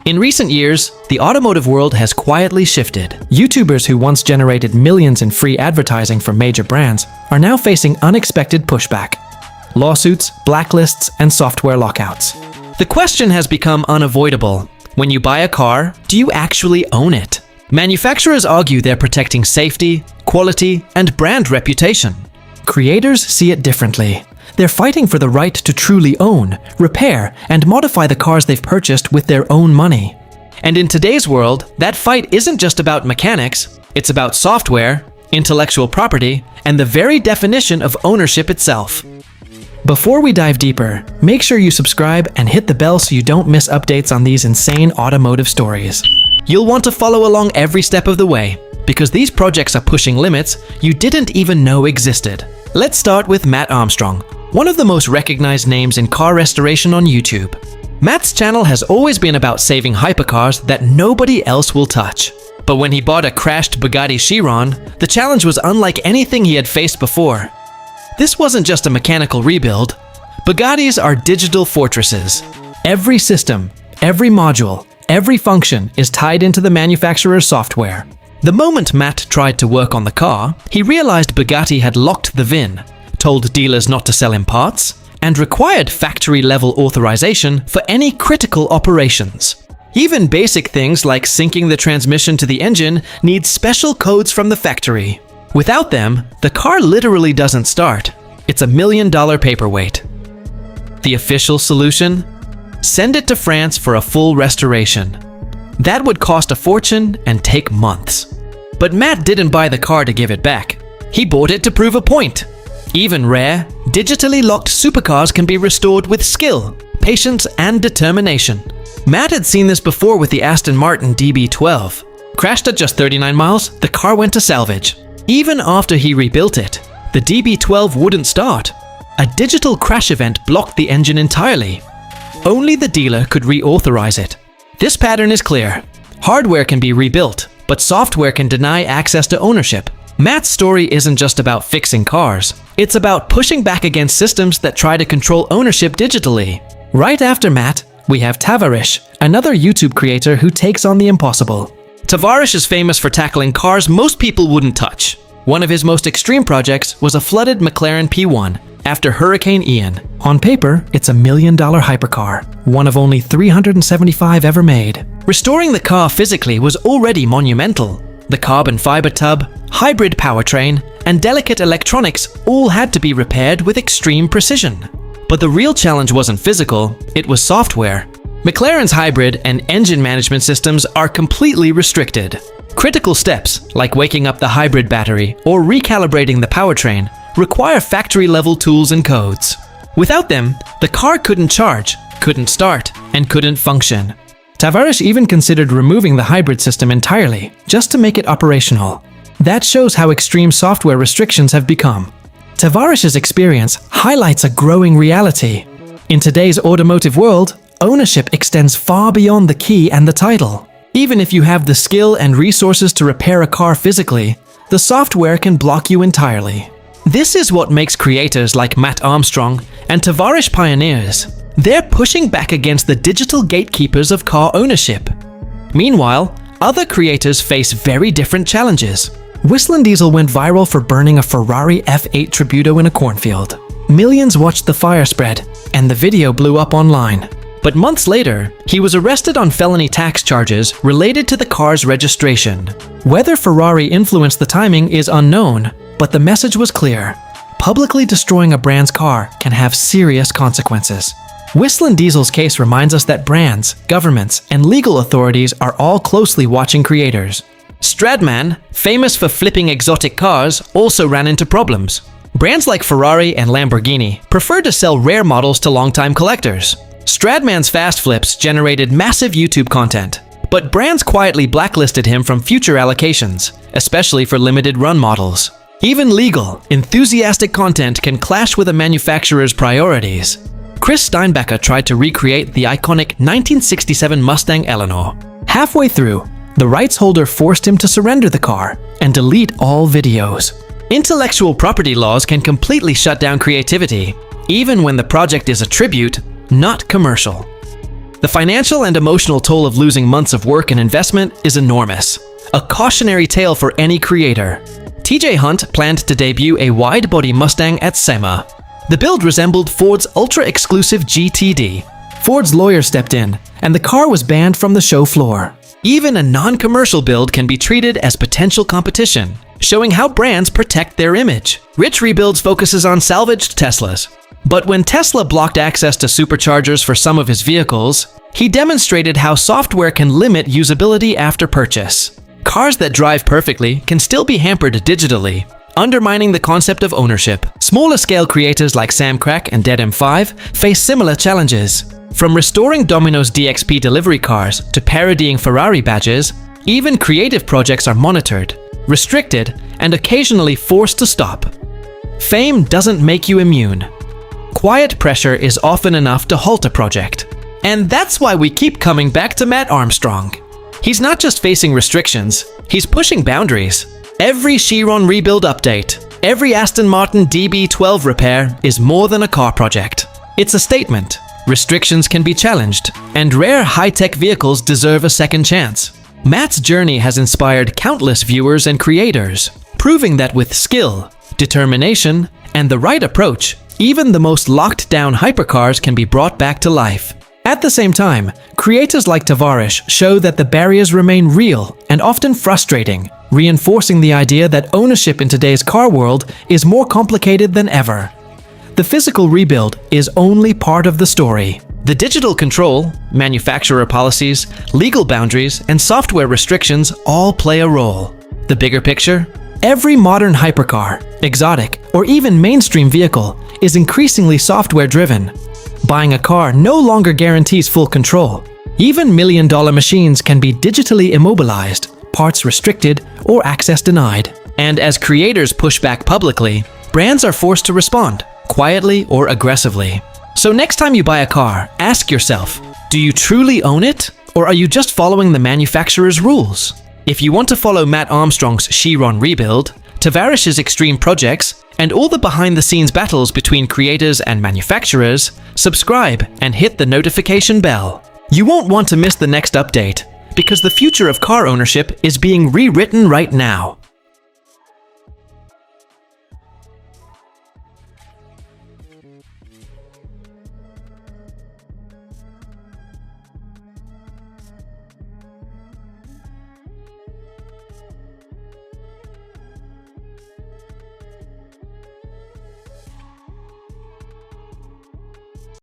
In recent years, the automotive world has quietly shifted. YouTubers who once generated millions in free advertising from major brands are now facing unexpected pushback. Lawsuits, blacklists, and software lockouts. The question has become unavoidable. When you buy a car, do you actually own it? Manufacturers argue they're protecting safety, quality, and brand reputation. Creators see it differently. They're fighting for the right to truly own, repair, and modify the cars they've purchased with their own money. And in today's world, that fight isn't just about mechanics, it's about software, intellectual property, and the very definition of ownership itself. Before we dive deeper, make sure you subscribe and hit the bell so you don't miss updates on these insane automotive stories. You'll want to follow along every step of the way, because these projects are pushing limits you didn't even know existed. Let's start with Mat Armstrong, one of the most recognized names in car restoration on YouTube. Mat's channel has always been about saving hypercars that nobody else will touch. But when he bought a crashed Bugatti Chiron, the challenge was unlike anything he had faced before. This wasn't just a mechanical rebuild. Bugattis are digital fortresses. Every system, every module, every function is tied into the manufacturer's software. The moment Mat tried to work on the car, he realized Bugatti had locked the VIN, told dealers not to sell him parts, and required factory-level authorization for any critical operations. Even basic things like syncing the transmission to the engine need special codes from the factory. Without them, the car literally doesn't start. It's $1 million paperweight. The official solution? Send it to France for a full restoration. That would cost a fortune and take months. But Mat didn't buy the car to give it back. He bought it to prove a point. Even rare, digitally locked supercars can be restored with skill, patience, and determination. Mat had seen this before with the Aston Martin DB12. Crashed at just 39 miles, the car went to salvage. Even after he rebuilt it, the DB12 wouldn't start. A digital crash event blocked the engine entirely. Only the dealer could reauthorize it. This pattern is clear. Hardware can be rebuilt, but software can deny access to ownership. Mat's story isn't just about fixing cars. It's about pushing back against systems that try to control ownership digitally. Right after Mat, we have Tavarish, another YouTube creator who takes on the impossible. Tavarish is famous for tackling cars most people wouldn't touch. One of his most extreme projects was a flooded McLaren P1 after Hurricane Ian. On paper, it's $1 million hypercar, one of only 375 ever made. Restoring the car physically was already monumental. The carbon fiber tub, hybrid powertrain, and delicate electronics all had to be repaired with extreme precision. But the real challenge wasn't physical, it was software. McLaren's hybrid and engine management systems are completely restricted. Critical steps, like waking up the hybrid battery or recalibrating the powertrain, require factory-level tools and codes. Without them, the car couldn't charge, couldn't start, and couldn't function. Tavarish even considered removing the hybrid system entirely, just to make it operational. That shows how extreme software restrictions have become. Tavarish's experience highlights a growing reality. In today's automotive world, ownership extends far beyond the key and the title. Even if you have the skill and resources to repair a car physically, the software can block you entirely. This is what makes creators like Mat Armstrong and Tavarish pioneers. They're pushing back against the digital gatekeepers of car ownership. Meanwhile, other creators face very different challenges. Whistling Diesel went viral for burning a Ferrari F8 Tributo in a cornfield. Millions watched the fire spread, and the video blew up online. But months later, he was arrested on felony tax charges related to the car's registration. Whether Ferrari influenced the timing is unknown, but the message was clear. Publicly destroying a brand's car can have serious consequences. Whistling Diesel's case reminds us that brands, governments, and legal authorities are all closely watching creators. Stradman, famous for flipping exotic cars, also ran into problems. Brands like Ferrari and Lamborghini preferred to sell rare models to longtime collectors. Stradman's fast flips generated massive YouTube content, but brands quietly blacklisted him from future allocations, especially for limited run models. Even legal, enthusiastic content can clash with a manufacturer's priorities. Chris Steinbecker tried to recreate the iconic 1967 Mustang Eleanor. Halfway through, the rights holder forced him to surrender the car and delete all videos. Intellectual property laws can completely shut down creativity, even when the project is a tribute, not commercial. The financial and emotional toll of losing months of work and investment is enormous. A cautionary tale for any creator. TJ Hunt planned to debut a wide-body Mustang at SEMA. The build resembled Ford's ultra-exclusive GTD. Ford's lawyer stepped in, and the car was banned from the show floor. Even a non-commercial build can be treated as potential competition, showing how brands protect their image. Rich Rebuilds focuses on salvaged Teslas. But when Tesla blocked access to superchargers for some of his vehicles, he demonstrated how software can limit usability after purchase. Cars that drive perfectly can still be hampered digitally, undermining the concept of ownership. Smaller-scale creators like Sam Crack and Dead M5 face similar challenges. From restoring Domino's DXP delivery cars to parodying Ferrari badges, even creative projects are monitored, restricted, and occasionally forced to stop. Fame doesn't make you immune. Quiet pressure is often enough to halt a project. And that's why we keep coming back to Mat Armstrong. He's not just facing restrictions, he's pushing boundaries. Every Chiron rebuild update, every Aston Martin DB12 repair is more than a car project. It's a statement. Restrictions can be challenged, and rare high-tech vehicles deserve a second chance. Mat's journey has inspired countless viewers and creators, proving that with skill, determination, and the right approach, even the most locked-down hypercars can be brought back to life. At the same time, creators like Tavarish show that the barriers remain real and often frustrating, reinforcing the idea that ownership in today's car world is more complicated than ever. The physical rebuild is only part of the story. The digital control, manufacturer policies, legal boundaries, and software restrictions all play a role. The bigger picture? Every modern hypercar, exotic, or even mainstream vehicle is increasingly software-driven. Buying a car no longer guarantees full control. Even million-dollar machines can be digitally immobilized, parts restricted, or access denied. And as creators push back publicly, brands are forced to respond, quietly or aggressively. So next time you buy a car, ask yourself, do you truly own it? Or are you just following the manufacturer's rules? If you want to follow Mat Armstrong's Chiron rebuild, Tavarish's extreme projects, and all the behind-the-scenes battles between creators and manufacturers, subscribe and hit the notification bell. You won't want to miss the next update, because the future of car ownership is being rewritten right now.